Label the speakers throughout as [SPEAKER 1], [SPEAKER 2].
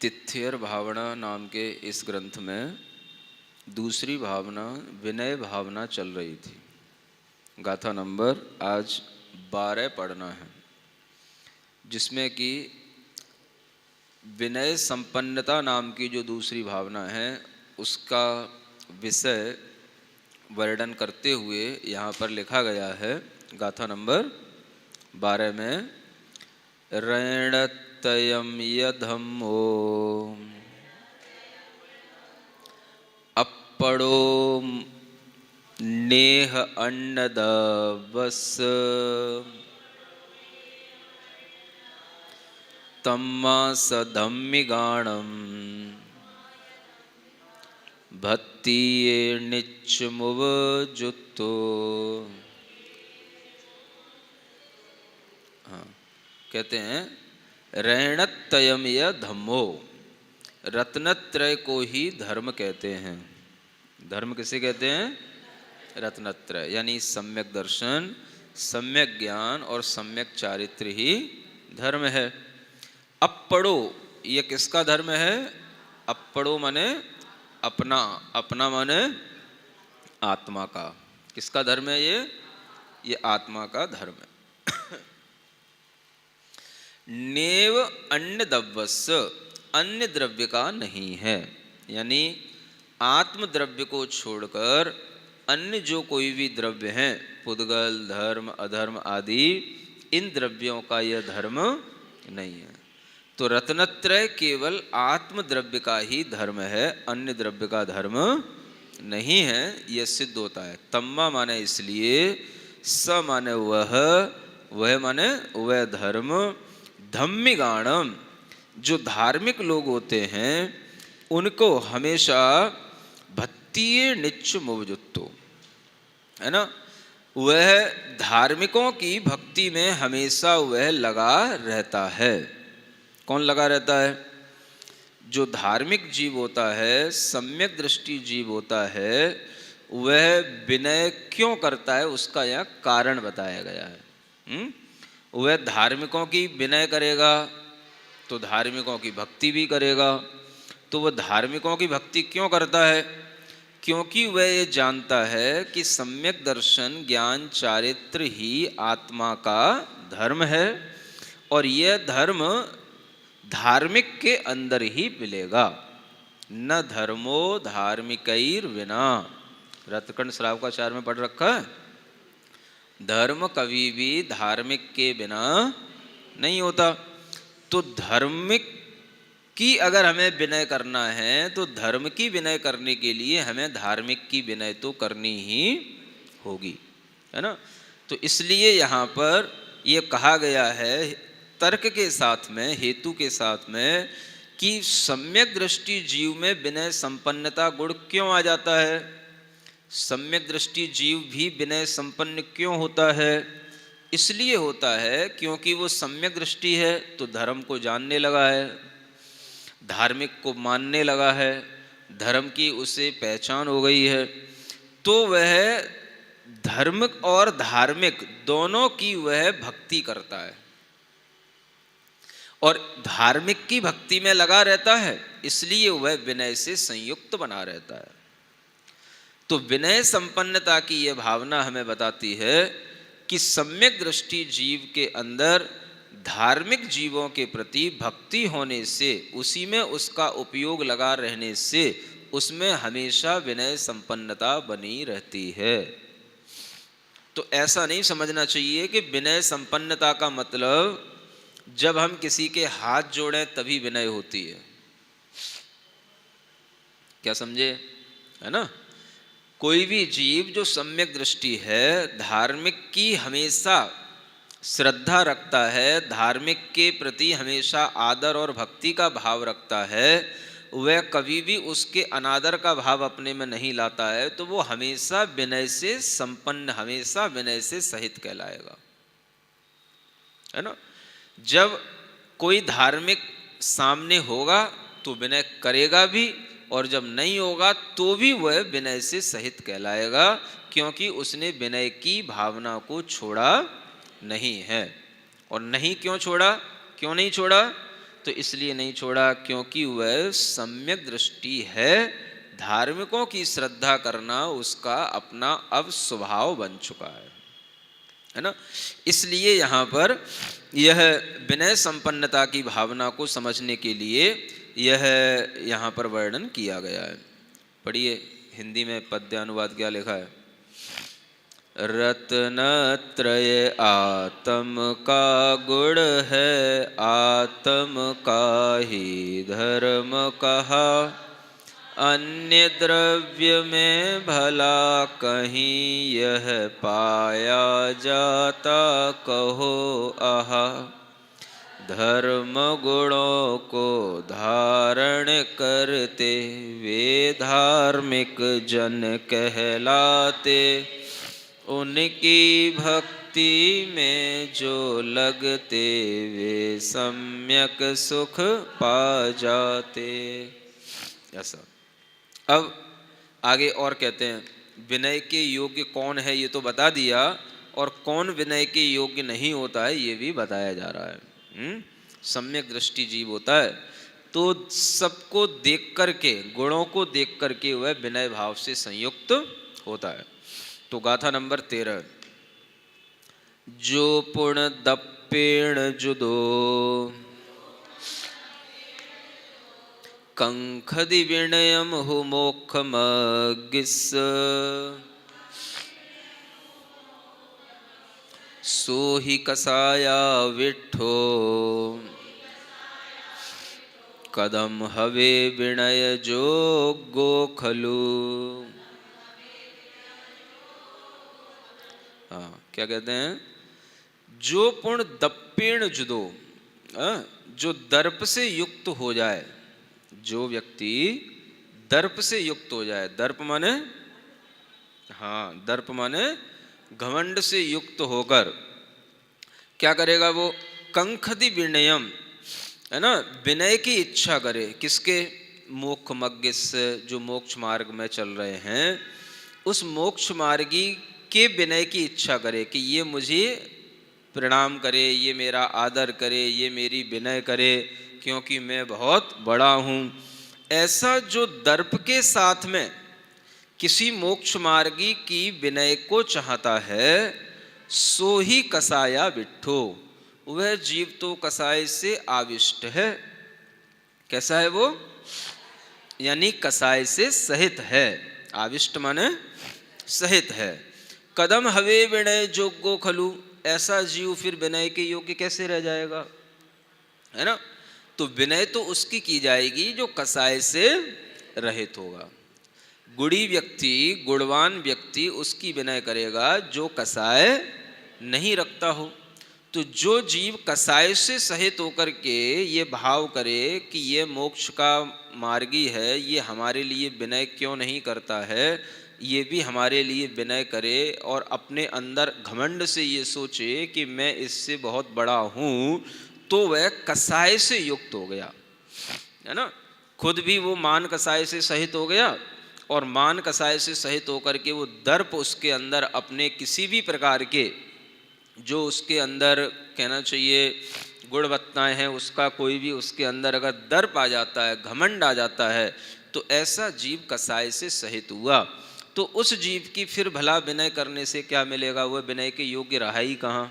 [SPEAKER 1] तिथ्यर भावना नाम के इस ग्रंथ में दूसरी भावना विनय भावना चल रही थी। गाथा नंबर आज 12 पढ़ना है, जिसमें कि विनय संपन्नता नाम की जो दूसरी भावना है उसका विषय वर्णन करते हुए यहाँ पर लिखा गया है। गाथा नंबर 12 में ऋणतयं यधम्मो अपड़ो नेह अन्नदवस तम्मा सधम्मिगाणं भत्तिये निच्चमुवजुत्तो। हाँ, कहते हैं ऋणतयं य धम्मो, रत्नत्रय को ही धर्म कहते हैं। धर्म किसे कहते हैं? रत्नत्रय, यानी सम्यक दर्शन, सम्यक ज्ञान और सम्यक चारित्र ही धर्म है। अपड़ो, ये किसका धर्म है? अपड़ो माने अपना, अपना माने आत्मा का। किसका धर्म है ये आत्मा का धर्म है। नेव अन्य दव्वस, अन्य द्रव्य का नहीं है, यानी आत्म द्रव्य को छोड़कर अन्य जो कोई भी द्रव्य हैं, पुद्गल, धर्म, अधर्म आदि, इन द्रव्यों का यह धर्म नहीं है। तो रत्नत्रय केवल आत्म द्रव्य का ही धर्म है, अन्य द्रव्य का धर्म नहीं है, यह सिद्ध होता है। तम्मा माने इसलिए, स माने वह माने वह धर्म, धम्मिगाणम जो धार्मिक लोग होते हैं उनको हमेशा भत्तिये निच्च मुवजुत्तो, है ना, वह धार्मिकों की भक्ति में हमेशा वह लगा रहता है। कौन लगा रहता है? जो धार्मिक जीव होता है, सम्यक दृष्टि जीव होता है, वह विनय क्यों करता है उसका यह कारण बताया गया है। वह धार्मिकों की विनय करेगा तो धार्मिकों की भक्ति भी करेगा। तो वह धार्मिकों की भक्ति क्यों करता है? क्योंकि वह ये जानता है कि सम्यक दर्शन, ज्ञान, चारित्र ही आत्मा का धर्म है और यह धर्म धार्मिक के अंदर ही मिलेगा। न धर्मो धार्मिकैर विना, रत्नखंड श्रावकाचार्य में पढ़ रखा है, धर्म कभी भी धार्मिक के बिना नहीं होता। तो धार्मिक की अगर हमें विनय करना है तो धर्म की विनय करने के लिए हमें धार्मिक की विनय तो करनी ही होगी, है ना। तो इसलिए यहाँ पर ये कहा गया है तर्क के साथ में, हेतु के साथ में, कि सम्यक दृष्टि जीव में विनय संपन्नता गुण क्यों आ जाता है। सम्यक दृष्टि जीव भी विनय संपन्न क्यों होता है? इसलिए होता है क्योंकि वो सम्यक दृष्टि है तो धर्म को जानने लगा है, धार्मिक को मानने लगा है, धर्म की उसे पहचान हो गई है। तो वह धर्म और धार्मिक दोनों की वह भक्ति करता है और धार्मिक की भक्ति में लगा रहता है, इसलिए वह विनय से संयुक्त बना रहता है। तो विनय संपन्नता की यह भावना हमें बताती है कि सम्यक दृष्टि जीव के अंदर धार्मिक जीवों के प्रति भक्ति होने से, उसी में उसका उपयोग लगा रहने से, उसमें हमेशा विनय संपन्नता बनी रहती है। तो ऐसा नहीं समझना चाहिए कि विनय संपन्नता का मतलब जब हम किसी के हाथ जोड़ें तभी विनय होती है। क्या समझे? है ना। कोई भी जीव जो सम्यक दृष्टि है, धार्मिक की हमेशा श्रद्धा रखता है, धार्मिक के प्रति हमेशा आदर और भक्ति का भाव रखता है, वह कभी भी उसके अनादर का भाव अपने में नहीं लाता है, तो वो हमेशा विनय से संपन्न, हमेशा विनय से सहित कहलाएगा, है ना। जब कोई धार्मिक सामने होगा तो विनय करेगा भी, और जब नहीं होगा तो भी वह विनय से सहित कहलाएगा, क्योंकि उसने विनय की भावना को छोड़ा नहीं है। और नहीं क्यों छोड़ा? क्यों नहीं छोड़ा? तो इसलिए नहीं छोड़ा क्योंकि वह सम्यक दृष्टि है, धार्मिकों की श्रद्धा करना उसका अपना अब स्वभाव बन चुका है ना। इसलिए यहाँ पर यह विनय संपन्नता की भावना को समझने के लिए यह यहाँ पर वर्णन किया गया है। पढ़िए हिंदी में पद्य अनुवाद क्या लिखा है। रत्नत्रय आत्म का गुण है, आत्म का ही धर्म कहा, अन्य द्रव्य में भला कहीं यह पाया जाता कहो आहा। धर्म गुणों को धारण करते वे धार्मिक जन कहलाते, उनकी भक्ति में जो लगते वे सम्यक सुख पा जाते। ऐसा। अब आगे और कहते हैं विनय के योग्य कौन है ये तो बता दिया, और कौन विनय के योग्य नहीं होता है ये भी बताया जा रहा है। सम्यक दृष्टि जीव होता है तो सबको देख करके, गुणों को देख करके वह विनय भाव से संयुक्त होता है। तो गाथा नंबर 13, जो पुण्य दप्पेण जुदो कंखदि विनयम हु मोक्षमगिस, सो ही कसाया विठ्ठो कदम हवे विनय जोगो खलु। हाँ, क्या कहते हैं, जो पुण्य दप्पेण जुदो, जो दर्प से युक्त हो जाए, जो व्यक्ति दर्प से युक्त हो जाए, दर्प माने, हाँ दर्प माने घमंड से युक्त होकर क्या करेगा वो, कंखदि विनयम, है ना, विनय की इच्छा करे। किसके, मोक्षमज्ञ से, जो मोक्ष मार्ग में चल रहे हैं, उस मोक्ष मार्गी के विनय की इच्छा करे कि ये मुझे प्रणाम करे, ये मेरा आदर करे, ये मेरी विनय करे क्योंकि मैं बहुत बड़ा हूँ। ऐसा जो दर्प के साथ में किसी मोक्ष मार्गी की विनय को चाहता है, सो ही कसाया विठ्ठो, वह जीव तो कसाय से आविष्ट है। कैसा है वो, यानी कसाय से सहित है। आविष्ट माने सहित है। कदम हवे विनय जोगो खलु, ऐसा जीव फिर विनय के योग्य कैसे रह जाएगा, है ना। तो विनय तो उसकी की जाएगी जो कसाय से रहित होगा। गुणी व्यक्ति, गुणवान व्यक्ति उसकी विनय करेगा जो कसाय नहीं रखता हो। तो जो जीव कसाय से सहित होकर के ये भाव करे कि ये मोक्ष का मार्गी है, ये हमारे लिए विनय क्यों नहीं करता है, ये भी हमारे लिए विनय करे, और अपने अंदर घमंड से ये सोचे कि मैं इससे बहुत बड़ा हूँ, तो वह कसाय से युक्त हो गया, है ना। खुद भी वो मान कसाय से सहित हो गया, और मान कसाय से सहित होकर के वो दर्प उसके अंदर अपने किसी भी प्रकार के जो उसके अंदर कहना चाहिए गुणवत्ताएं हैं, उसका कोई भी उसके अंदर अगर दर्प आ जाता है, घमंड आ जाता है, तो ऐसा जीव कसाय से सहित हुआ। तो उस जीव की फिर भला विनय करने से क्या मिलेगा, वह विनय के योग्य रहा ही कहाँ,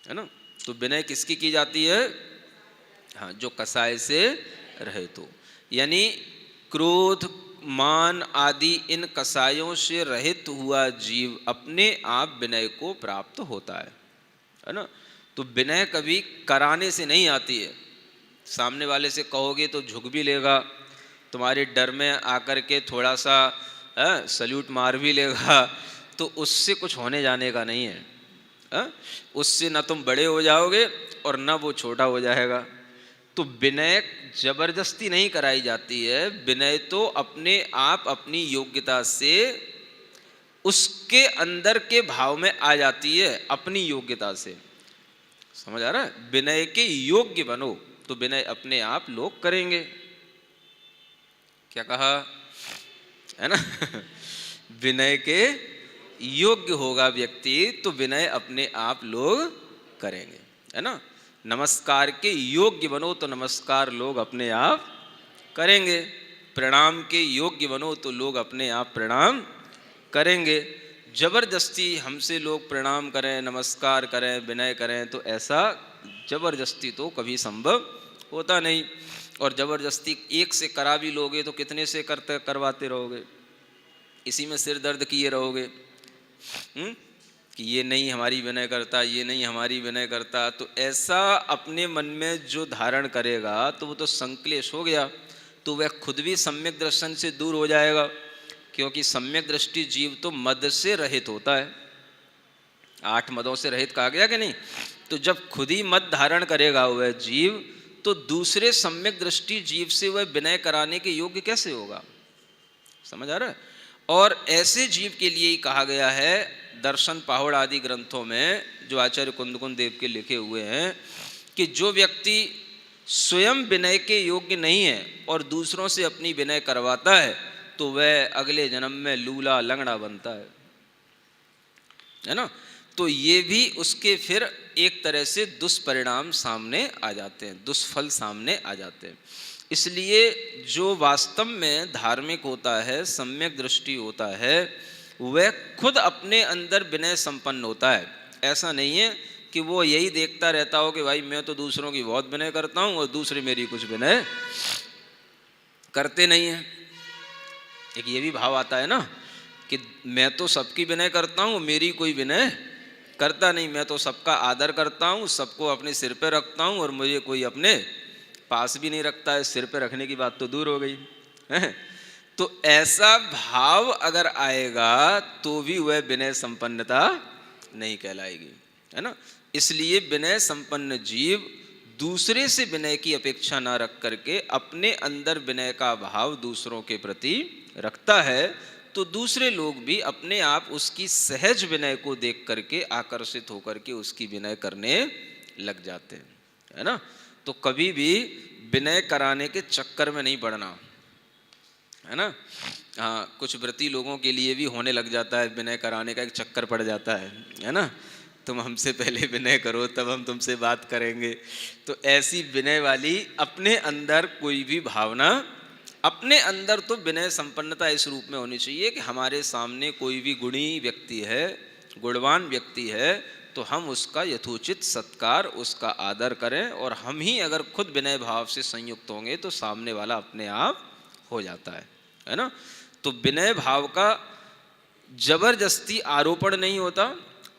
[SPEAKER 1] है ना। तो विनय किसकी की जाती है, हाँ जो कसाय से रहित हो, यानी क्रोध मान आदि इन कसायों से रहित हुआ जीव अपने आप विनय को प्राप्त होता है ना। तो विनय कभी कराने से नहीं आती है। सामने वाले से कहोगे तो झुक भी लेगा, तुम्हारे डर में आकर के थोड़ा सा सल्यूट मार भी लेगा, तो उससे कुछ होने जाने का नहीं है। उससे ना तुम बड़े हो जाओगे और ना वो छोटा हो जाएगा। तो विनय जबरदस्ती नहीं कराई जाती है, विनय तो अपने आप अपनी योग्यता से उसके अंदर के भाव में आ जाती है, अपनी योग्यता से। समझ आ रहा है, विनय के योग्य बनो तो विनय अपने आप लोग करेंगे। क्या कहा है ना विनय के योग्य होगा व्यक्ति तो विनय अपने आप लोग करेंगे, है ना। नमस्कार के योग्य बनो तो नमस्कार लोग अपने आप करेंगे, प्रणाम के योग्य बनो तो लोग अपने आप प्रणाम करेंगे। जबरदस्ती हमसे लोग प्रणाम करें, नमस्कार करें, विनय करें, तो ऐसा जबरदस्ती तो कभी संभव होता नहीं। और जबरदस्ती एक से करा भी लोगे तो कितने से करवाते रहोगे, इसी में सिर दर्द किए रहोगे कि ये नहीं हमारी विनय करता, ये नहीं हमारी विनय करता। तो ऐसा अपने मन में जो धारण करेगा तो वो तो संक्लेश हो गया, तो वह खुद भी सम्यक दर्शन से दूर हो जाएगा, क्योंकि सम्यक दृष्टि जीव तो मद से रहित होता है। 8 मदों से रहित कहा गया कि नहीं। तो जब खुद ही मद धारण करेगा वह जीव, तो दूसरे सम्यक दृष्टि जीव से वह विनय कराने के योग्य कैसे होगा, समझ आ रहा है। और ऐसे जीव के लिए ही कहा गया है दर्शन पाहुड़ आदि ग्रंथों में, जो आचार्य कुंदकुंद देव के लिखे हुए हैं, कि जो व्यक्ति स्वयं विनय के योग्य नहीं है और दूसरों से अपनी विनय करवाता है, तो वह अगले जन्म में लूला लंगड़ा बनता है ना। तो ये भी उसके फिर एक तरह से दुष्परिणाम सामने आ जाते हैं, दुष्फल सामने आ जाते हैं। इसलिए जो वास्तव में धार्मिक होता है, सम्यक दृष्टि होता है, वह खुद अपने अंदर विनय संपन्न होता है। ऐसा नहीं है कि वो यही देखता रहता हो कि भाई मैं तो दूसरों की बहुत विनय करता हूँ और दूसरे मेरी कुछ विनय करते नहीं हैं। एक ये भी भाव आता है ना कि मैं तो सबकी विनय करता हूँ, मेरी कोई विनय करता नहीं, मैं तो सबका आदर करता हूँ, सबको अपने सिर पे रखता हूँ और मुझे कोई अपने पास भी नहीं रखता है। सिर पे रखने की बात तो दूर हो गई है। तो ऐसा भाव अगर आएगा तो भी वह विनय संपन्नता नहीं कहलाएगी, है ना। इसलिए विनय संपन्न जीव दूसरे से विनय की अपेक्षा ना रख करके अपने अंदर विनय का भाव दूसरों के प्रति रखता है, तो दूसरे लोग भी अपने आप उसकी सहज विनय को देख करके आकर्षित होकर के उसकी विनय करने लग जाते हैं, है ना। तो कभी भी विनय कराने के चक्कर में नहीं पड़ना, है ना। हाँ, कुछ व्रती लोगों के लिए भी होने लग जाता है, विनय कराने का एक चक्कर पड़ जाता है ना। तुम हमसे पहले विनय करो तब हम तुमसे बात करेंगे। तो ऐसी विनय वाली अपने अंदर कोई भी भावना, अपने अंदर तो विनय संपन्नता इस रूप में होनी चाहिए कि हमारे सामने कोई भी गुणी व्यक्ति है, गुणवान व्यक्ति है, तो हम उसका यथोचित सत्कार, उसका आदर करें। और हम ही अगर खुद विनय भाव से संयुक्त होंगे तो सामने वाला अपने आप हो जाता है ना। तो विनय भाव का जबरदस्ती आरोपण नहीं होता,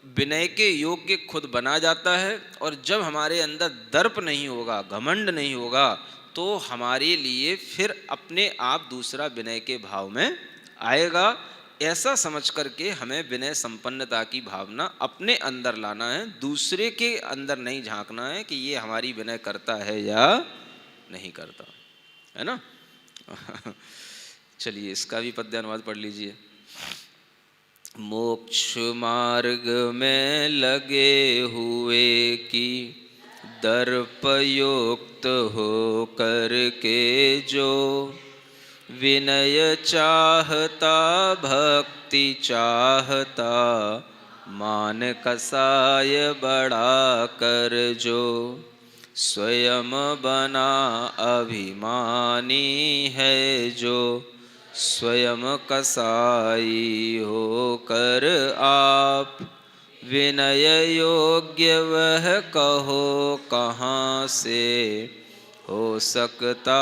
[SPEAKER 1] विनय के योग्य खुद बना जाता है। और जब हमारे अंदर दर्प नहीं होगा, घमंड नहीं होगा, तो हमारे लिए फिर अपने आप दूसरा विनय के भाव में आएगा। ऐसा समझ करके हमें विनय संपन्नता की भावना अपने अंदर लाना है, दूसरे के अंदर नहीं झांकना है कि ये हमारी विनय करता है या नहीं करता, है ना। चलिए इसका भी पद्यानुवाद पढ़ लीजिए। मोक्ष मार्ग में लगे हुए कि दर्पयुक्त हो करके जो विनय चाहता, भक्ति चाहता, मान कसाय बढ़ा कर जो स्वयं बना अभिमानी है, जो स्वयं कसाई होकर आप विनय योग्य वह कहो कहाँ से हो सकता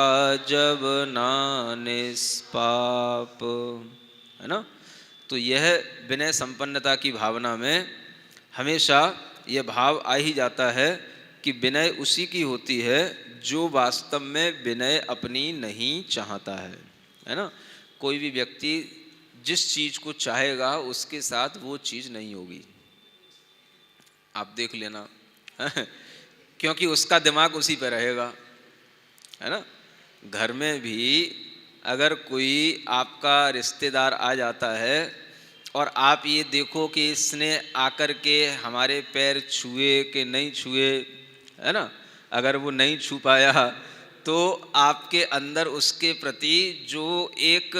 [SPEAKER 1] जब ना निष्पाप, है ना। तो यह विनय संपन्नता की भावना में हमेशा यह भाव आ ही जाता है कि विनय उसी की होती है जो वास्तव में विनय अपनी नहीं चाहता है ना। कोई भी व्यक्ति जिस चीज को चाहेगा उसके साथ वो चीज नहीं होगी, आप देख लेना क्योंकि उसका दिमाग उसी पर रहेगा, है ना। घर में भी अगर कोई आपका रिश्तेदार आ जाता है और आप ये देखो कि इसने आकर के हमारे पैर छुए कि नहीं छुए, है ना, अगर वो नहीं छू पाया तो आपके अंदर उसके प्रति जो एक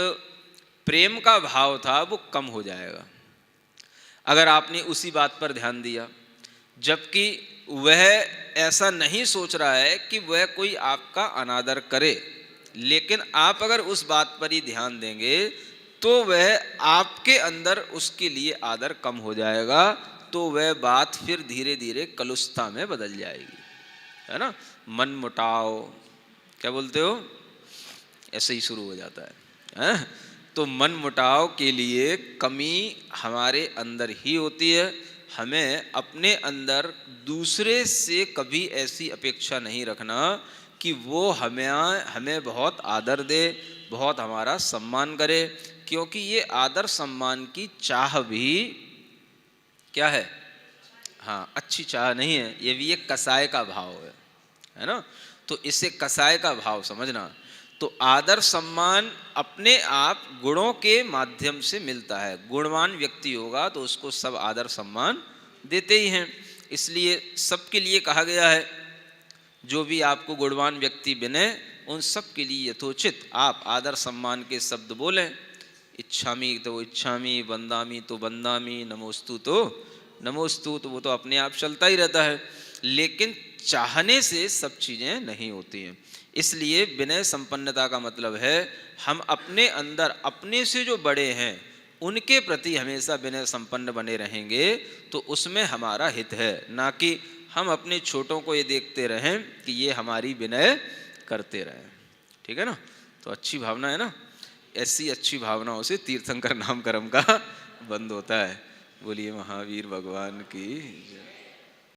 [SPEAKER 1] प्रेम का भाव था वो कम हो जाएगा, अगर आपने उसी बात पर ध्यान दिया। जबकि वह ऐसा नहीं सोच रहा है कि वह कोई आपका अनादर करे, लेकिन आप अगर उस बात पर ही ध्यान देंगे तो वह आपके अंदर उसके लिए आदर कम हो जाएगा, तो वह बात फिर धीरे धीरे कलुषता में बदल जाएगी, है ना। मन मुटाव, क्या बोलते हो, ऐसे ही शुरू हो जाता है, हैं? तो मन मुटाव के लिए कमी हमारे अंदर ही होती है। हमें अपने अंदर दूसरे से कभी ऐसी अपेक्षा नहीं रखना कि वो हमें बहुत आदर दे, बहुत हमारा सम्मान करे, क्योंकि ये आदर सम्मान की चाह भी क्या है, हाँ, अच्छी चाह नहीं है, ये भी एक कसाय का भाव है ना। तो इसे कसाय का भाव समझना। तो आदर सम्मान अपने आप गुणों के माध्यम से मिलता है। गुणवान व्यक्ति होगा तो उसको सब आदर सम्मान देते ही हैं, इसलिए सबके लिए कहा गया है जो भी आपको गुणवान व्यक्ति बने उन सब के लिए यथोचित आप आदर सम्मान के शब्द बोलें। इच्छामी तो इच्छामी, वंदामी तो वंदामी, नमोस्तु तो नमोस्तु, तो वो तो अपने आप चलता ही रहता है, लेकिन चाहने से सब चीज़ें नहीं होती हैं। इसलिए विनय संपन्नता का मतलब है हम अपने अंदर अपने से जो बड़े हैं उनके प्रति हमेशा विनय संपन्न बने रहेंगे, तो उसमें हमारा हित है, ना कि हम अपने छोटों को ये देखते रहें कि ये हमारी विनय करते रहें। ठीक है ना। तो अच्छी भावना है ना, ऐसी अच्छी भावनाओं से तीर्थंकर नाम कर्म का बंद होता है। बोलिए महावीर भगवान की जय।